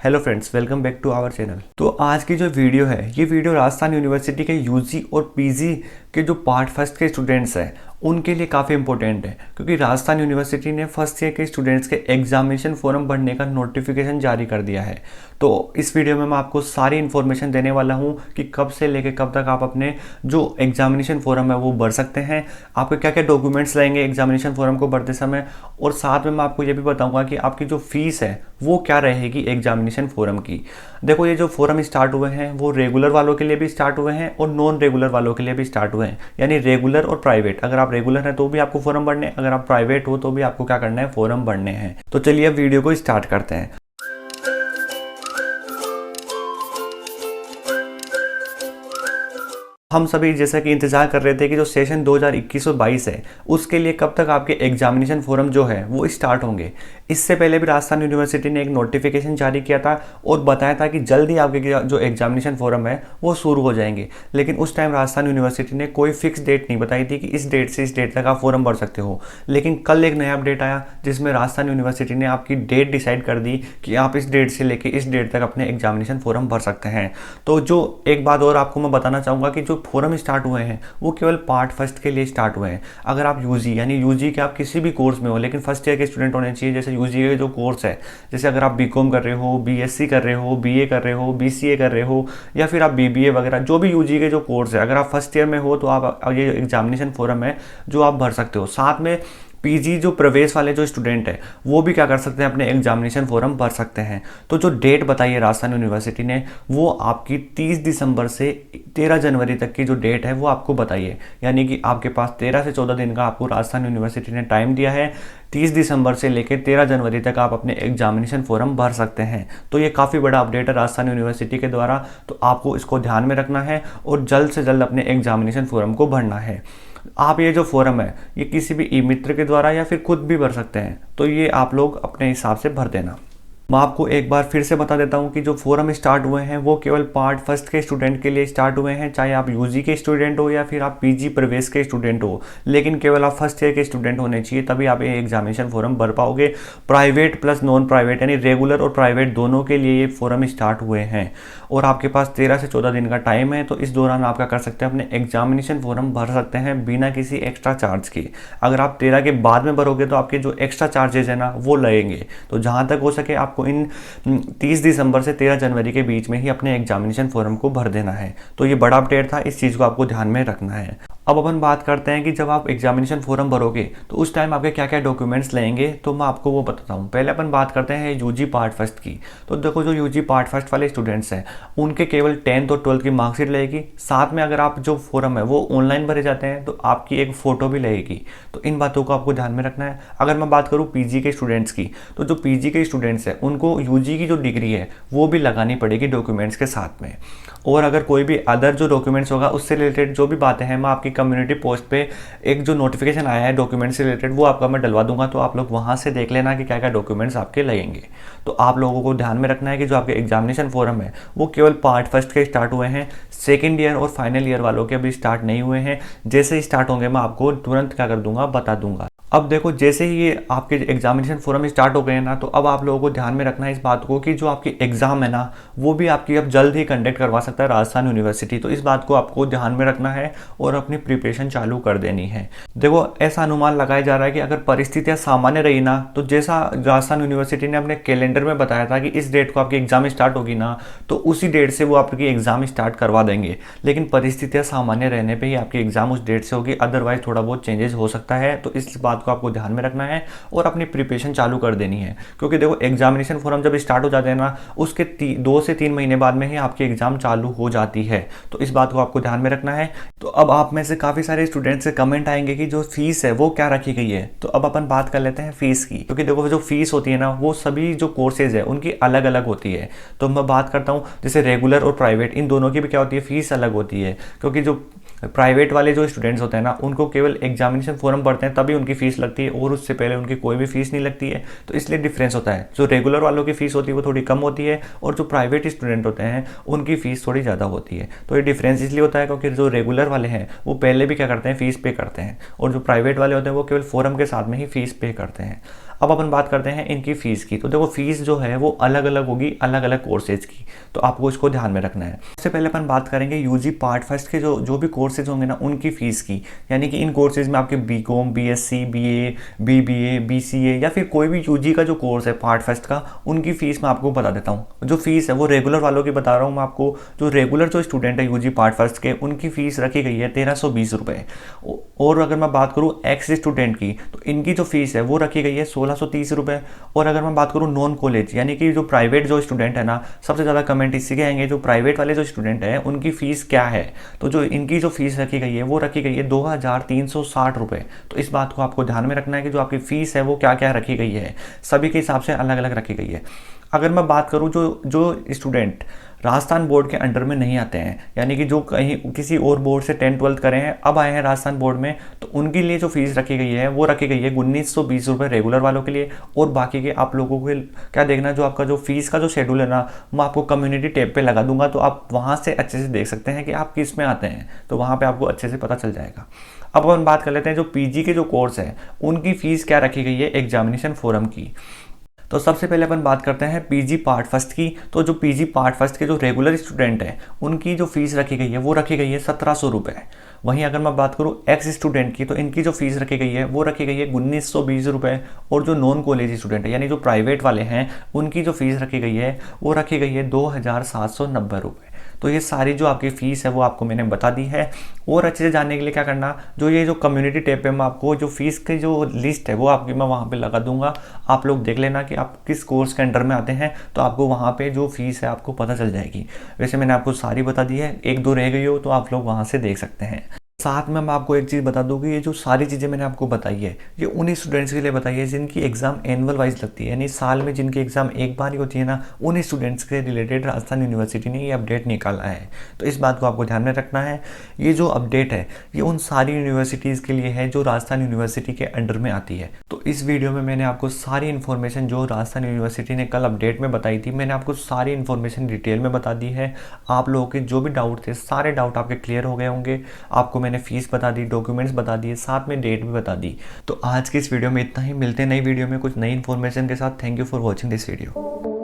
Hello friends, welcome back to our channel. तो आज की जो वीडियो है ये वीडियो राजस्थान यूनिवर्सिटी के यूजी और पीजी के जो पार्ट फर्स्ट के स्टूडेंट्स हैं उनके लिए काफ़ी इंपॉर्टेंट है, क्योंकि राजस्थान यूनिवर्सिटी ने फर्स्ट ईयर के स्टूडेंट्स के एग्जामिनेशन फॉर्म भरने का नोटिफिकेशन जारी कर दिया है। तो इस वीडियो में मैं आपको सारी इन्फॉर्मेशन देने वाला हूं कि कब से लेकर कब तक आप अपने जो एग्जामिनेशन फॉर्म है वो भर सकते हैं, आपके क्या क्या डॉक्यूमेंट्स लगेंगे एग्जामिनेशन फॉर्म को भरते समय, और साथ में मैं आपको ये भी बताऊंगा कि आपकी जो फीस है वो क्या रहेगी एग्जामिनेशन फॉर्म की। देखो, ये जो फॉर्म स्टार्ट हुए हैं वो रेगुलर वालों के लिए भी स्टार्ट हुए हैं और नॉन रेगुलर वालों के लिए भी स्टार्ट हुए हैं, यानी रेगुलर और प्राइवेट। अगर आप रेगुलर हैं तो भी आपको फॉर्म भरने, अगर आप प्राइवेट हो तो भी आपको क्या करना है, फॉर्म भरने हैं। तो चलिए अब वीडियो को स्टार्ट करते हैं। हम सभी जैसा कि इंतजार कर रहे थे कि जो सेशन 2021-22 है उसके लिए कब तक आपके एग्जामिनेशन फॉर्म जो है वो स्टार्ट होंगे। इससे पहले भी राजस्थान यूनिवर्सिटी ने एक नोटिफिकेशन जारी किया था और बताया था कि जल्दी आपके जो एग्जामिनेशन फॉर्म है वो शुरू हो जाएंगे, लेकिन उस टाइम राजस्थान यूनिवर्सिटी ने कोई फिक्स डेट नहीं बताई थी कि इस डेट से इस डेट तक आप फॉर्म भर सकते हो। लेकिन कल एक नया अपडेट आया जिसमें राजस्थान यूनिवर्सिटी ने आपकी डेट डिसाइड कर दी कि आप इस डेट से लेकर इस डेट तक अपने एग्जामिनेशन फॉर्म भर सकते हैं। तो जो एक बात और आपको मैं बताना चाहूँगा कि जो फॉर्म स्टार्ट हुए हैं वो केवल पार्ट फर्स्ट के लिए स्टार्ट हुए हैं। अगर आप यूजी यानी यूजी के आप किसी भी कोर्स में हो लेकिन फर्स्ट ईयर के स्टूडेंट होने चाहिए, जैसे यूजी के जो कोर्स है, जैसे अगर आप बीकॉम कर रहे हो, बीएससी कर रहे हो, बीए कर रहे हो, बीसीए कर रहे हो, या फिर आप बीबीए वगैरह जो भी यूजी के जो कोर्स है, अगर आप फर्स्ट ईयर में हो तो आप ये एग्जामिनेशन फॉर्म है जो आप भर सकते हो। साथ में पीजी जो प्रवेश वाले जो स्टूडेंट है वो भी क्या कर सकते हैं, अपने एग्जामिनेशन फॉर्म भर सकते हैं। तो जो डेट बताई है राजस्थान यूनिवर्सिटी ने वो आपकी 30 दिसंबर से 13 जनवरी तक की जो डेट है वो आपको बताइए, यानी कि आपके पास 13 से 14 दिन का आपको राजस्थान यूनिवर्सिटी ने टाइम दिया है। 30 दिसंबर से लेकर 13 जनवरी तक आप अपने एग्जामिनेशन फॉर्म भर सकते हैं। तो ये काफ़ी बड़ा अपडेट है राजस्थान यूनिवर्सिटी के द्वारा, तो आपको इसको ध्यान में रखना है और जल्द से जल्द अपने एग्जामिनेशन फॉर्म को भरना है। आप ये जो फॉर्म है ये किसी भी ई मित्र के द्वारा या फिर खुद भी भर सकते हैं, तो ये आप लोग अपने हिसाब से भर देना। मैं आपको एक बार फिर से बता देता हूँ कि जो फॉर्म स्टार्ट हुए हैं वो केवल पार्ट फर्स्ट के स्टूडेंट के लिए स्टार्ट हुए हैं, चाहे आप यूजी के स्टूडेंट हो या फिर आप पीजी प्रवेश के स्टूडेंट हो, लेकिन केवल आप फर्स्ट ईयर के स्टूडेंट होने चाहिए तभी आप ये एग्जामिनेशन फॉर्म भर पाओगे। प्राइवेट प्लस नॉन प्राइवेट यानी रेगुलर और प्राइवेट दोनों के लिए ये फॉर्म स्टार्ट हुए हैं और आपके पास 13 से 14 दिन का टाइम है। तो इस दौरान आप क्या कर सकते हैं, अपने एग्जामिनेशन फॉर्म भर सकते हैं बिना किसी एक्स्ट्रा चार्ज के। अगर आप 13 के बाद में भरोगे तो आपके जो एक्स्ट्रा चार्जेस है ना वो लगेंगे। तो जहाँ तक हो सके आपको इन 30 दिसंबर से 13 जनवरी के बीच में ही अपने एग्जामिनेशन फॉर्म को भर देना है। तो ये बड़ा अपडेट था, इस चीज़ को आपको ध्यान में रखना है। अब अपन बात करते हैं कि जब आप एग्जामिनेशन फॉर्म भरोगे तो उस टाइम आपके क्या क्या डॉक्यूमेंट्स लगेंगे, तो मैं आपको वो बताता हूँ। पहले अपन बात करते हैं यूजी पार्ट फर्स्ट की। तो देखो, जो यूजी पार्ट फर्स्ट वाले स्टूडेंट्स हैं उनके केवल 10th और 12th की मार्कशीट लगेगी। साथ में अगर आप जो फॉर्म है वो ऑनलाइन भरे जाते हैं तो आपकी एक फ़ोटो भी लगेगी। तो इन बातों को आपको ध्यान में रखना है। अगर मैं बात करूँ पीजी के स्टूडेंट्स की, तो जो पीजी के स्टूडेंट्स हैं उनको यूजी की जो डिग्री है वो भी लगानी पड़ेगी डॉक्यूमेंट्स के साथ में। और अगर कोई भी अदर जो डॉक्यूमेंट्स होगा उससे रिलेटेड जो भी बातें हैं, मैं आपकी कम्युनिटी पोस्ट पे एक जो नोटिफिकेशन आया है डॉक्यूमेंट्स से रिलेटेड वो आपका मैं डलवा दूंगा, तो आप लोग वहां से देख लेना कि क्या क्या डॉक्यूमेंट्स आपके लगेंगे। तो आप लोगों को ध्यान में रखना है कि जो आपके एग्जामिनेशन फॉर्म है वो केवल पार्ट फर्स्ट के स्टार्ट हुए हैं, सेकेंड ईयर और फाइनल ईयर वालों के अभी स्टार्ट नहीं हुए हैं। जैसे ही स्टार्ट होंगे मैं आपको तुरंत क्या कर दूंगा, बता दूंगा। अब देखो, जैसे ही ये आपके एग्जामिनेशन फॉर्म स्टार्ट हो गए हैं ना, तो अब आप लोगों को ध्यान में रखना है इस बात को कि जो आपकी एग्जाम है ना वो भी आपकी अब जल्द ही कंडक्ट करवा सकता है राजस्थान यूनिवर्सिटी। तो इस बात को आपको ध्यान में रखना है और अपनी प्रिपरेशन चालू कर देनी है। देखो, ऐसा अनुमान लगाया जा रहा है कि अगर परिस्थितियां सामान्य रही ना, तो जैसा राजस्थान यूनिवर्सिटी ने अपने कैलेंडर में बताया था कि इस डेट को आपकी एग्जाम स्टार्ट होगी ना, तो उसी डेट से वो आपकी एग्जाम स्टार्ट करवा देंगे। लेकिन परिस्थितियां सामान्य रहने पर ही आपकी एग्जाम उस डेट से होगी, अदरवाइज थोड़ा बहुत चेंजेस हो सकता है। तो इस बात को आपको ध्यान में रखना है और अपनी प्रिपरेशन चालू कर देनी है, क्योंकि देखो एग्जामिनेशन फॉर्म जब स्टार्ट हो जाते हैं ना उसके 2 से 3 महीने बाद में ही आपकी एग्जाम चालू हो जाती है। तो इस बात को आपको ध्यान में रखना है। तो अब आप में से काफी सारे स्टूडेंट्स से कमेंट आएंगे कि जो फीस है वो क्या रखी गई है। तो अब अपन बात कर लेते हैं फीस की, क्योंकि देखो जो फीस होती है ना वो सभी जो कोर्सेज है उनकी अलग अलग होती है। तो मैं बात करता हूँ जैसे रेगुलर और प्राइवेट, इन दोनों की भी क्या होती है, फीस अलग होती है। क्योंकि जो प्राइवेट वाले जो स्टूडेंट्स होते हैं ना उनको केवल एग्जामिनेशन फॉर्म भरते हैं तभी उनकी फीस लगती है और उससे पहले उनकी कोई भी फीस नहीं लगती है। तो इसलिए डिफरेंस होता है। जो रेगुलर वालों की फीस होती है वो थोड़ी कम होती है और जो प्राइवेट स्टूडेंट होते हैं उनकी फीस थोड़ी ज़्यादा होती है। तो ये डिफरेंस इसलिए होता है क्योंकि जो रेगुलर वाले हैं वो पहले भी क्या करते हैं, फीस पे करते हैं, और जो प्राइवेट वाले होते हैं वो केवल फॉर्म के साथ में ही फीस पे करते हैं। अब अपन बात करते हैं इनकी फ़ीस की। तो देखो फ़ीस जो है वो अलग अलग होगी अलग अलग कोर्सेज़ की, तो आपको इसको ध्यान में रखना है। सबसे पहले अपन बात करेंगे यूजी पार्ट फर्स्ट के जो भी कोर्सेज होंगे ना उनकी फ़ीस की, यानी कि इन कोर्सेज में आपके BCom, BSc, BA, BBA, BCA या फिर कोई भी यूजी का जो कोर्स है पार्ट फर्स्ट का, उनकी फ़ीस मैं आपको बता देता हूँ। जो फ़ीस है वो रेगुलर वालों की बता रहा हूँ मैं आपको। जो रेगुलर जो स्टूडेंट है यूजी पार्ट फर्स्ट के, उनकी फ़ीस रखी गई है 1320 रुपये। और अगर मैं बात करूँ एक्स स्टूडेंट की, तो इनकी जो फीस है वो रखी गई है 1630 रुपये। और अगर मैं बात करूँ नॉन कॉलेज यानी कि जो प्राइवेट जो स्टूडेंट है ना, सबसे ज़्यादा कमेंट इसी के आएंगे, जो प्राइवेट वाले जो स्टूडेंट हैं उनकी फ़ीस क्या है। तो जो इनकी जो फीस रखी गई है वो रखी गई है 2360 रुपये। तो इस बात को आपको ध्यान में रखना है कि जो आपकी फ़ीस है वो क्या क्या रखी गई है, सभी के हिसाब से अलग अलग रखी गई है। अगर मैं बात करूँ जो स्टूडेंट राजस्थान बोर्ड के अंडर में नहीं आते हैं, यानी कि जो कहीं किसी और बोर्ड से 10th-12th करे हैं अब आए हैं राजस्थान बोर्ड में, तो उनके लिए जो फीस रखी गई है वो रखी गई है 1920 रुपये रेगुलर वालों के लिए। और बाकी के आप लोगों के क्या देखना, जो आपका जो फीस का जो शेड्यूल है ना, मैं आपको कम्युनिटी टैब पे लगा दूंगा, तो आप वहाँ से अच्छे से देख सकते हैं कि आप किस में आते हैं, तो वहाँ पर आपको अच्छे से पता चल जाएगा। अब अपन बात कर लेते हैं जो पीजी के जो कोर्स है उनकी फ़ीस क्या रखी गई है एग्जामिनेशन फोरम की। तो सबसे पहले अपन बात करते हैं पीजी पार्ट फर्स्ट की। तो जो पीजी पार्ट फर्स्ट के जो रेगुलर स्टूडेंट हैं उनकी जो फीस रखी गई है वो रखी गई है 1700 रुपये। वहीं अगर मैं बात करूँ एक्स स्टूडेंट की, तो इनकी जो फीस रखी गई है वो रखी गई है 1920 रुपये। और जो नॉन कॉलेज स्टूडेंट है यानी जो प्राइवेट वाले हैं, उनकी जो फीस रखी गई है वो रखी गई है 2790 रुपये। तो ये सारी जो आपकी फ़ीस है वो आपको मैंने बता दी है। और अच्छे से जानने के लिए क्या करना, जो ये जो कम्युनिटी टैब पे मैं आपको जो फ़ीस की जो लिस्ट है वो आपकी मैं वहाँ पे लगा दूंगा। आप लोग देख लेना कि आप किस कोर्स के अंडर में आते हैं, तो आपको वहाँ पे जो फ़ीस है आपको पता चल जाएगी। वैसे मैंने आपको सारी बता दी है, एक दो रह गई हो तो आप लोग वहाँ से देख सकते हैं। साथ में मैं आपको एक चीज़ बता दूँ कि ये जो सारी चीज़ें मैंने आपको बताई है ये उन्हीं स्टूडेंट्स के लिए बताई है जिनकी एग्ज़ाम एनुअल वाइज लगती है, यानी साल में जिनकी एग्ज़ाम एक बार ही होती है ना, उन्हीं स्टूडेंट्स के रिलेटेड राजस्थान यूनिवर्सिटी ने ये अपडेट निकाला है। तो इस बात को आपको ध्यान में रखना है। ये जो अपडेट है ये उन सारी यूनिवर्सिटीज़ के लिए है जो राजस्थान यूनिवर्सिटी के अंडर में आती है। तो इस वीडियो में मैंने आपको सारी इन्फॉर्मेशन जो राजस्थान यूनिवर्सिटी ने कल अपडेट में बताई थी, मैंने आपको सारी इन्फॉर्मेशन डिटेल में बता दी है। आप लोगों के जो भी डाउट थे सारे डाउट आपके क्लियर हो गए होंगे। आपको मैंने फ़ीस बता दी, डॉक्यूमेंट्स बता दिए, साथ में डेट भी बता दी। तो आज की इस वीडियो में इतना ही। मिलते हैं नई वीडियो में कुछ नई इन्फॉर्मेशन के साथ। Thank you for watching this video.